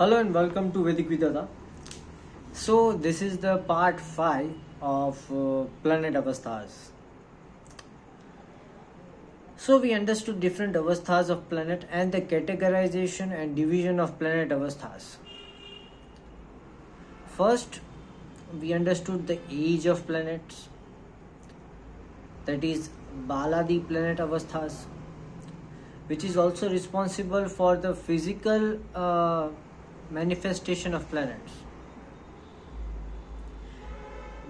Hello and welcome to Vedic Vidada. So this is the part 5 of planet Avasthas. So we understood different Avasthas of planet and the categorization and division of planet Avasthas. First, we understood the age of planets, that is Baladi planet Avasthas, which is also responsible for the physical manifestation of planets.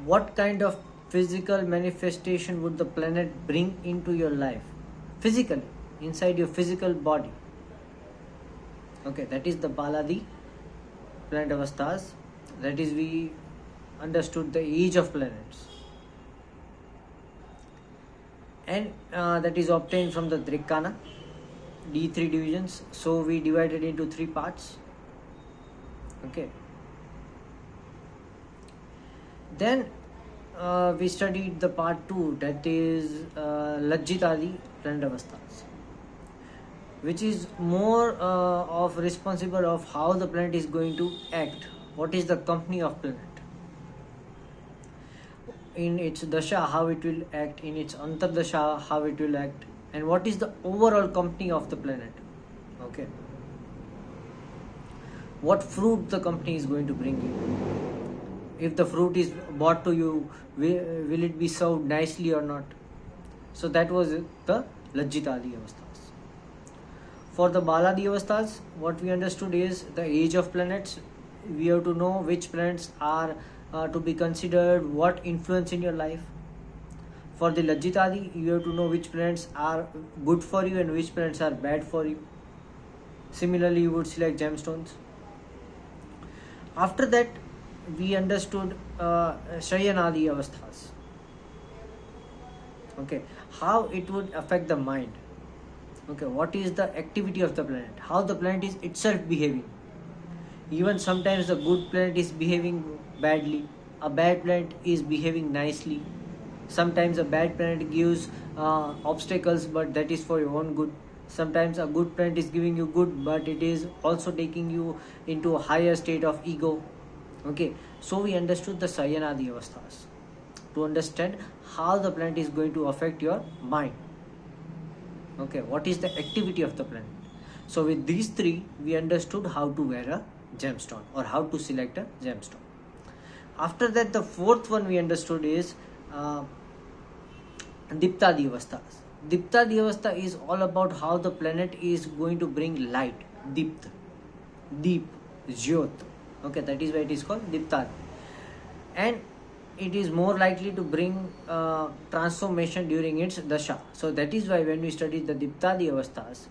What kind of physical manifestation would the planet bring into your life? Physically, inside your physical body. Okay, that is the Baladi planet Avasthas. That is, we understood the age of planets. And that is obtained from the Drikana, D3 divisions. So we divided into 3 parts. Okay. Then we studied the part 2, that is Jagratadi planet Avasthas, which is more of responsible of how the planet is going to act. What is the company of planet? In its dasha, how it will act, in its antardasha, how it will act, and what is the overall company of the planet. Okay. What fruit the company is going to bring you. If the fruit is brought to you, will it be served nicely or not? So that was the Jagratadi Avasthas. For the Baladi Avasthas, what we understood is the age of planets. We have to know which planets are to be considered, what influence in your life. For the Jagratadi, you have to know which planets are good for you and which planets are bad for you. Similarly, you would select gemstones. After that, we understood Shayanadi Avasthas. Okay, how it would affect the mind. Okay, what is the activity of the planet? How the planet is itself behaving. Even sometimes the good planet is behaving badly. A bad planet is behaving nicely. Sometimes a bad planet gives obstacles, but that is for your own good. Sometimes a good planet is giving you good, but it is also taking you into a higher state of ego. Okay, so we understood the Sayanadi Avasthas to understand how the planet is going to affect your mind. Okay, what is the activity of the planet? So with these 3, we understood how to wear a gemstone or how to select a gemstone. After that, the 4th one we understood is Diptadi Avasthas. Diptadi Avastha is all about how the planet is going to bring light. Dipt, Deep, Jyot. Okay, that is why it is called Diptadi. And it is more likely to bring transformation during its dasha. So that is why when we study the Diptadi Avasthas,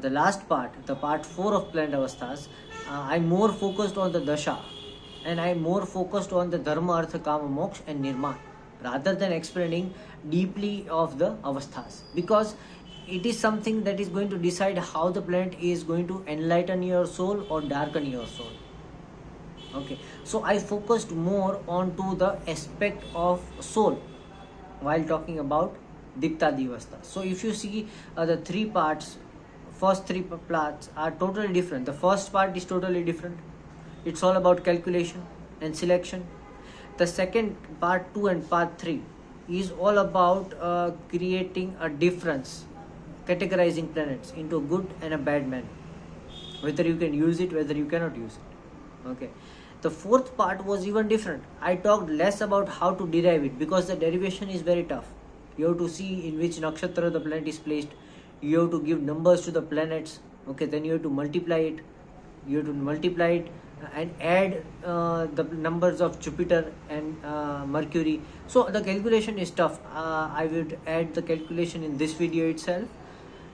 the last part, the part 4 of planet Avasthas, I more focused on the dasha and I more focused on the dharma, artha, kama, moksha and nirman, rather than explaining deeply of the Avasthas, because it is something that is going to decide how the planet is going to enlighten your soul or darken your soul. Okay, so I focused more onto the aspect of soul while talking about Diptadi Avastha. So if you see the 3 parts, first 3 parts are totally different. The first part is totally different. It's all about calculation and selection. The second, part 2 and part 3, is all about creating a difference, categorizing planets into a good and a bad manner, whether you can use it, whether you cannot use it. Okay. The 4th part was even different. I talked less about how to derive it because the derivation is very tough. You have to see in which nakshatra the planet is placed. You have to give numbers to the planets. Okay, then you have to multiply it. You have to multiply it and add the numbers of Jupiter and Mercury. So the calculation is tough. I would add the calculation in this video itself.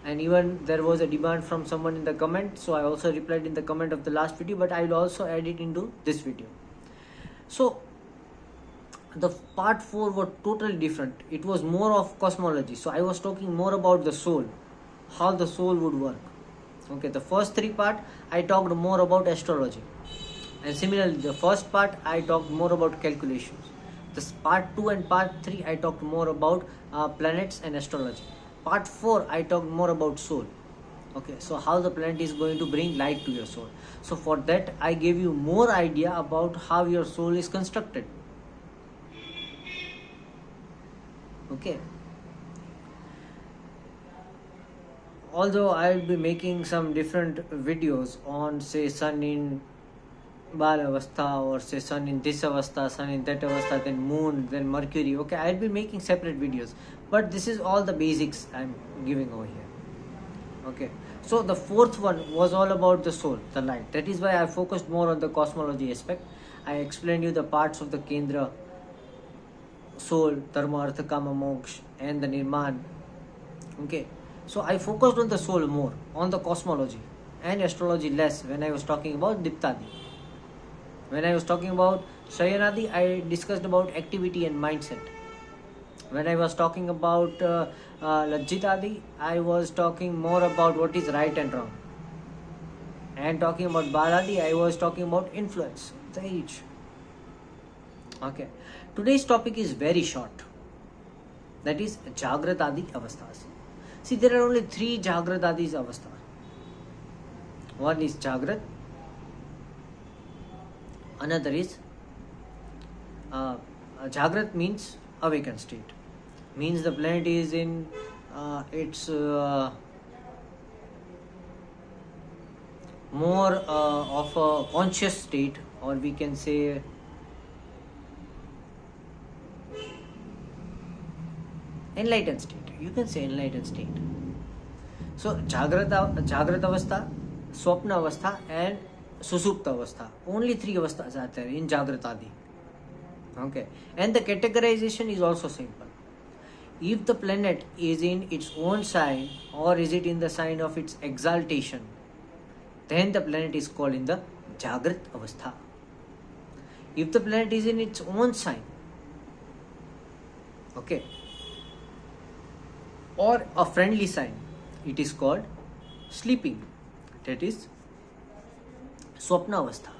And even there was a demand from someone in the comment, so I also replied in the comment of the last video, but I will also add it into this video. So the part 4 was totally different. It was more of cosmology. So I was talking more about the soul, how the soul would work. Okay, the first 3 part I talked more about astrology, and similarly the first part I talked more about calculations. This part 2 and part 3 I talked more about planets and astrology. Part 4 I talked more about soul. Okay, so how the planet is going to bring light to your soul. So for that I gave you more idea about how your soul is constructed. Okay, although I will be making some different videos on, say, sun in Bal Avastha, or say sun in this Avastha, sun in that Avastha, then moon, then Mercury. Okay, I'll be making separate videos, but this is all the basics I'm giving over here. Okay, so the fourth one was all about the soul, the light. That is why I focused more on the cosmology aspect. I explained you the parts of the Kendra, soul, Dharma, Artha, Kama, Moksha, and the Nirman. Okay, so I focused on the soul more, on the cosmology, and astrology less when I was talking about Diptadi. When I was talking about Shayanadi, I discussed about activity and mindset. When I was talking about Lajjitadi, I was talking more about what is right and wrong. And talking about Baladi, I was talking about influence, the age. Okay. Today's topic is very short. That is Jagratadi Avasthas. See, there are only 3 Jagratadis Avasthas. One is Jagrat. Another is Jagrat means awakened state. Means the planet is in its more of a conscious state, or we can say enlightened state. You can say enlightened state. So Jagrat Avastha, Swapna Avastha, and Susupta Avastha. Only 3 avasthas are there in Jagratadi. Okay, and the categorization is also simple. If the planet is in its own sign, or is it in the sign of its exaltation, then the planet is called in the Jagrat Avastha. If the planet is in its own sign, okay, or a friendly sign, it is called sleeping. That is Swapna Avastha.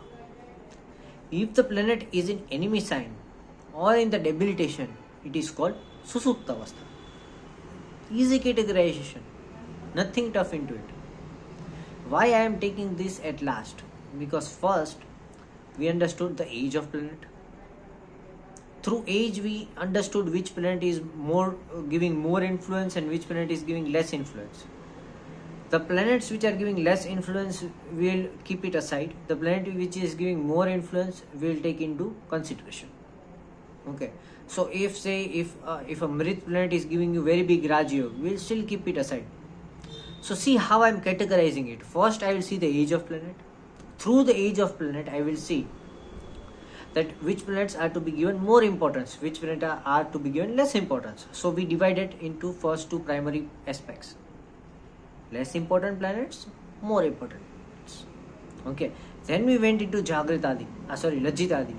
If the planet is in enemy sign or in the debilitation, it is called Susupta Avastha. Easy categorization, nothing tough into it. Why I am taking this at last? Because first we understood the age of planet. Through age we understood which planet is more giving more influence and which planet is giving less influence. The planets which are giving less influence, we'll keep it aside. The planet which is giving more influence, we'll take into consideration. Okay, so if a Mrit planet is giving you very big Rajyog, we'll still keep it aside. So see how I'm categorizing it. First I will see the age of planet. Through the age of planet I will see that which planets are to be given more importance, which planets are to be given less importance. So we divide it into first 2 primary aspects. Less important planets, more important planets. Okay, then we went into Lajjitadi,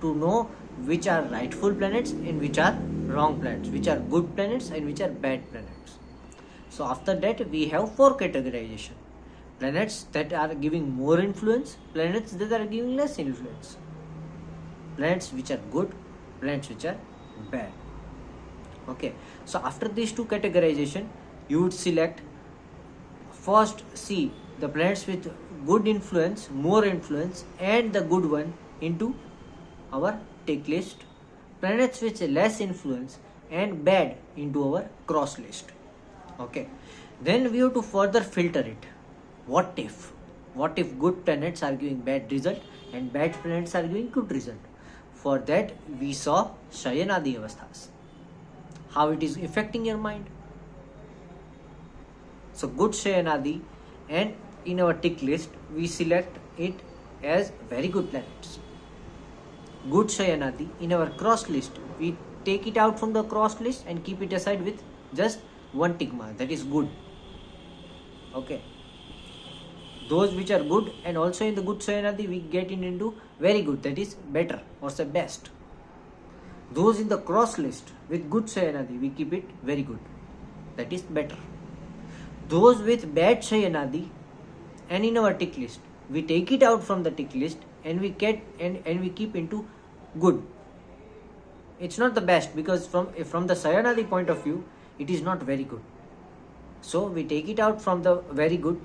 to know which are rightful planets and which are wrong planets, which are good planets and which are bad planets. So after that we have 4 categorization. Planets that are giving more influence, planets that are giving less influence, planets which are good, planets which are bad. Okay, so after these 2 categorization, you would select, first see the planets with good influence, more influence, and the good one into our tick list. Planets with less influence and bad into our cross list. Okay, then we have to further filter it. What if good planets are giving bad result and bad planets are giving good result? For that we saw Shayanadi Avasthas, how it is affecting your mind. So good Shayanadi, and in our tick list we select it as very good planets. Good Shayanadi, in our cross list we take it out from the cross list and keep it aside with just 1 tick mark, that is good. Okay, those which are good, and also in the good Shayanadi we get it into very good, that is better or say best. Those in the cross list with good Shayanadi we keep it very good, that is better. Those with bad Shayanadi and in our tick list we take it out from the tick list and we get and we keep into good. It's not the best, because from the Shayanadi point of view it is not very good. So we take it out from the very good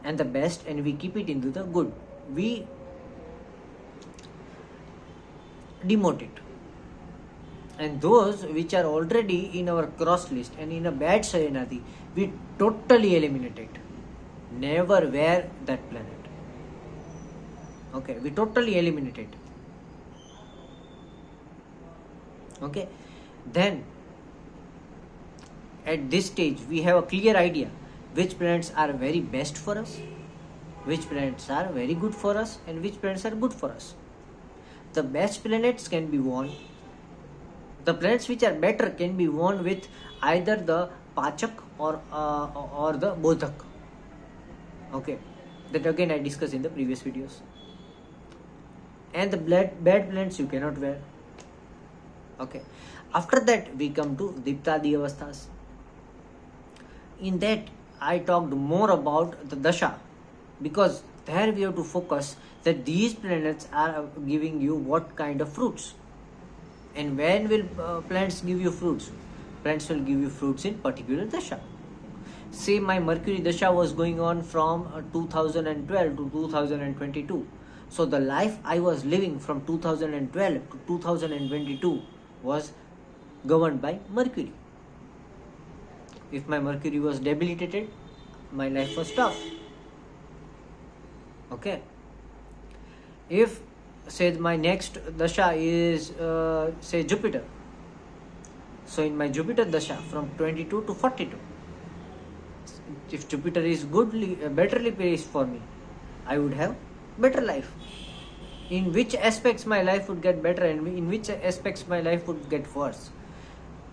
and the best and we keep it into the good. We demote it. And those which are already in our cross list and in a bad Shayanadi, we totally eliminate it. Never wear that planet. Okay, we totally eliminate it. Okay, then at this stage we have a clear idea which planets are very best for us, which planets are very good for us, and which planets are good for us. The best planets can be worn. The planets which are better can be worn with either the Pachak or the Bodhak. Okay, that again I discussed in the previous videos. And the bad planets you cannot wear. Okay, after that we come to Diptadi Avasthas. In that I talked more about the Dasha, because there we have to focus that these planets are giving you what kind of fruits. And when will plants give you fruits? Plants will give you fruits in particular Dasha. Say my Mercury Dasha was going on from 2012 to 2022. So the life I was living from 2012 to 2022 was governed by Mercury. If my Mercury was debilitated, my life was tough. Okay. If say my next Dasha is say Jupiter. So in my Jupiter Dasha from 22 to 42. If Jupiter is betterly placed for me, I would have better life. In which aspects my life would get better and in which aspects my life would get worse?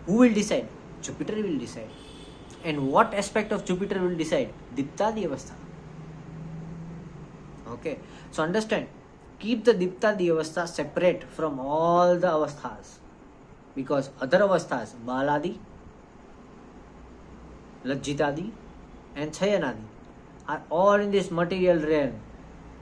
Who will decide? Jupiter will decide. And what aspect of Jupiter will decide? Diptadi Avastha. Okay. So understand, keep the Diptadi Avastha separate from all the Avasthas. Because other Avasthas, Baladi, Lajjitadi and Chayanadi are all in this material realm.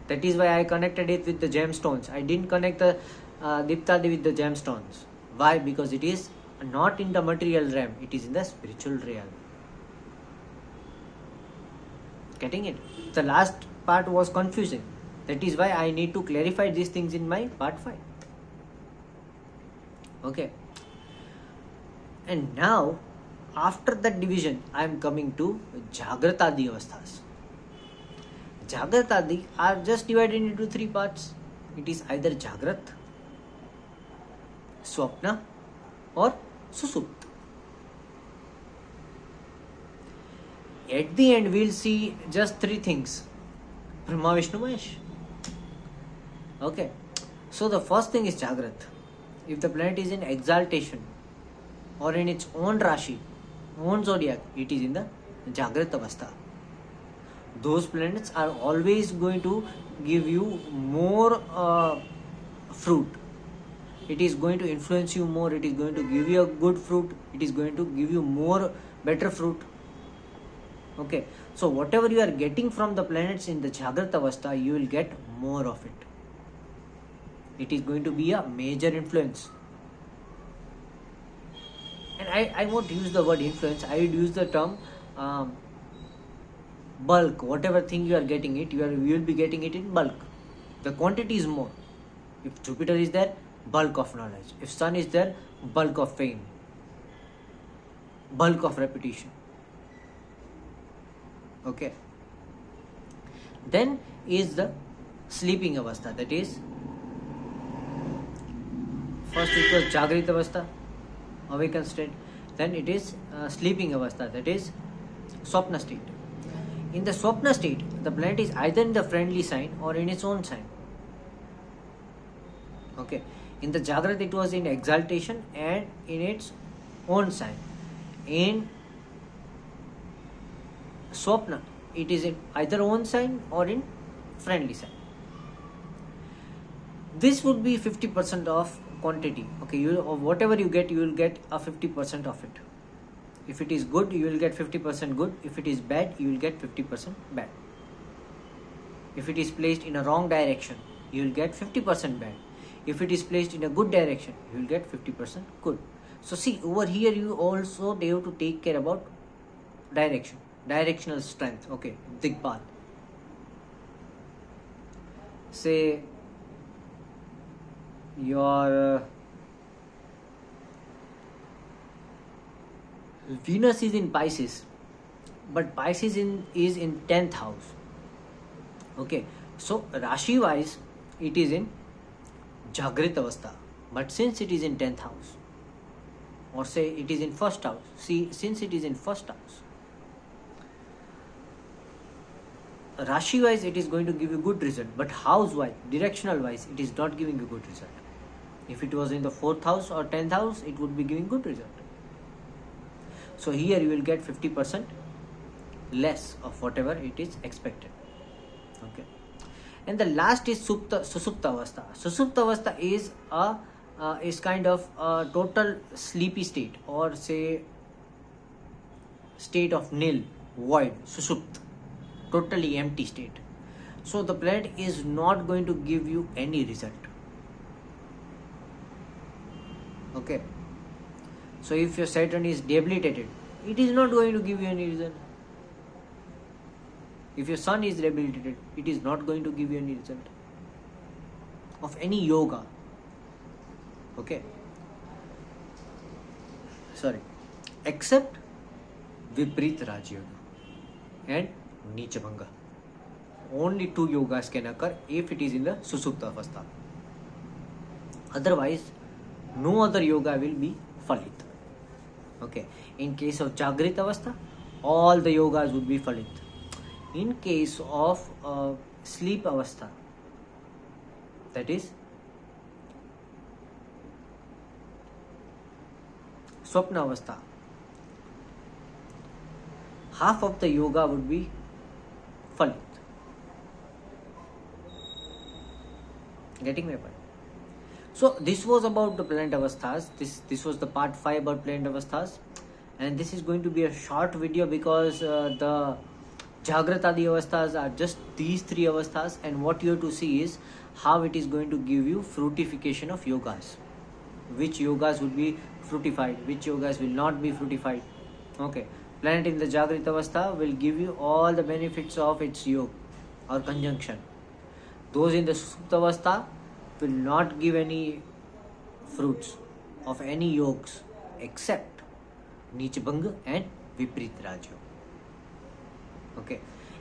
That is why I connected it with the gemstones. I didn't connect the Diptadi with the gemstones. Why? Because it is not in the material realm. It is in the spiritual realm. Getting it? The last part was confusing. That is why I need to clarify these things in my part 5. Okay. And now, after that division, I am coming to Jagratadi Avasthas. Jagratadi are just divided into 3 parts. It is either Jagrat, Swapna or Susupt. At the end, we will see just 3 things. Brahma, Vishnu, Mahesh. Okay. So the first thing is Jagrat. If the planet is in exaltation or in its own Rashi, own zodiac, it is in the Jagrat Avastha. Those planets are always going to give you more fruit. It is going to influence you more. It is going to give you a good fruit. It is going to give you more better fruit. Okay. So whatever you are getting from the planets in the Jagrat Avastha, you will get more of it. It is going to be a major influence. And I won't use the word influence. I would use the term bulk. Whatever thing you are getting it, you will be getting it in bulk. The quantity is more. If Jupiter is there, bulk of knowledge. If Sun is there, bulk of fame, bulk of reputation. Okay. Then is the sleeping Avastha. That is, first it was Jagrit Avastha, awakened state. Then it is sleeping Avastha. That is Swapna state. In the Swapna state, the planet is either in the friendly sign or in its own sign. Okay. In the Jagrat, it was in exaltation and in its own sign. In Swapna, it is in either own sign or in friendly sign. This would be 50% of quantity. Okay, whatever you get, you will get a 50% of it. If it is good, you will get 50% good. If it is bad, you will get 50% bad. If it is placed in a wrong direction, you will get 50% bad. If it is placed in a good direction, you will get 50% good. So see, over here you also have to take care about direction. directional strength. Okay, Digbal. Say your Venus is in Pisces, but Pisces is in 10th house. Okay, so Rashi wise it is in Jagrat Avastha, but since it is in 10th house, or say it is in first house, see, since it is in first house, Rashi wise it is going to give you good result, but house wise, directional wise, it is not giving you good result. If it was in the 4th house or 10th house, it would be giving good result. So here you will get 50% less of whatever it is expected. Okay, and the last is Susupta Avastha. Susupta Avastha is kind of a total sleepy state, or say state of nil, void, Susupt, totally empty state. So the planet is not going to give you any result. Okay, so if your Saturn is debilitated, it is not going to give you any result. If your Sun is debilitated, it is not going to give you any result of any yoga. Okay, sorry, except Viprit Raj Yoga and Neecha Bhanga. Only 2 yogas can occur if it is in the Susupta Avastha. Otherwise, no other yoga will be Falit. Okay, in case of Jagrat Avastha, all the yogas would be Falit. In case of sleep Avastha, that is Swapna Avastha, half of the yoga would be Falit. Getting my point? So this was about the planet Avasthas. This was the part 5 about planet Avasthas, and this is going to be a short video because the Jagratadi Avasthas are just these 3 Avasthas, and what you have to see is how it is going to give you fruitification of yogas. Which yogas would be fruitified, which yogas will not be fruitified. Okay, planet in the Jagrat Avastha will give you all the benefits of its yoga or conjunction. Those in the Susupta Avastha will not give any fruits of any yogs except Neecha Bhanga and Viprit Raj Yoga. Okay,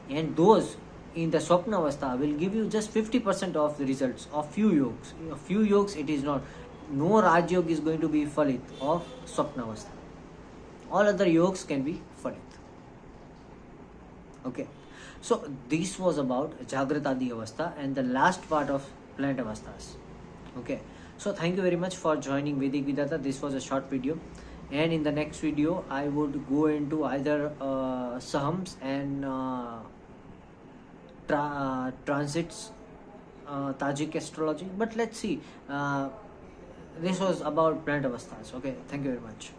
and those in the Swapna Avastha will give you just 50% of the results of few yogs. A few yogs it is not. No Raj Yoga is going to be Falit of Swapna Avastha. All other yogs can be Falit. Okay, so this was about Jagratadi Avastha and the last part of planet Avasthas. Okay, so thank you very much for joining Vedic Vidata. This was a short video, and in the next video I would go into either Sahams and transits, Tajik astrology, but let's see. This was about planet Avasthas. Okay, thank you very much.